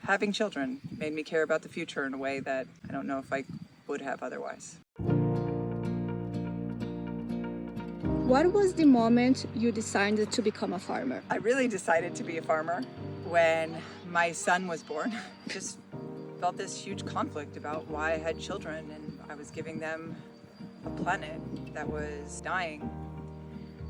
having children made me care about the future in a way that I don't know if I would have otherwise. What was the moment you decided to become a farmer? I really decided to be a farmer when my son was born. I just felt this huge conflict about why I had children, and I was giving them a planet that was dying.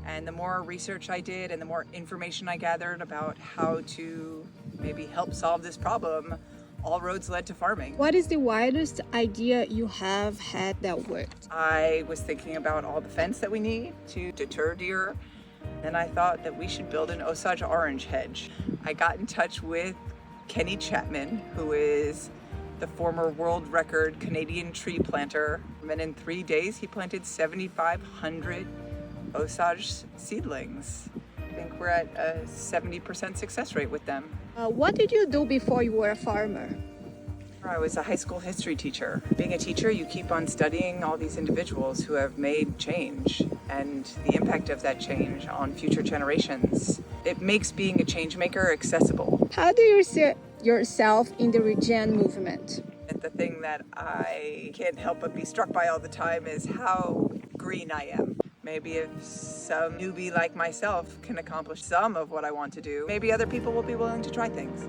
And the more research I did and the more information I gathered about how to maybe help solve this problem, all roads led to farming. What is the wildest idea you have had that worked? I was thinking about all the fence that we need to deter deer. Then I thought that we should build an Osage orange hedge. I got in touch with Kenny Chapman, who is the former world record Canadian tree planter. And in 3 days, he planted 7,500 Osage seedlings. I think we're at a 70% success rate with them. What did you do before you were a farmer? I was a high school history teacher. Being a teacher, you keep on studying all these individuals who have made change and the impact of that change on future generations. It makes being a change maker accessible. How do you see yourself in the regen movement? And the thing that I can't help but be struck by all the time is how green I am. Maybe if some newbie like myself can accomplish some of what I want to do, maybe other people will be willing to try things.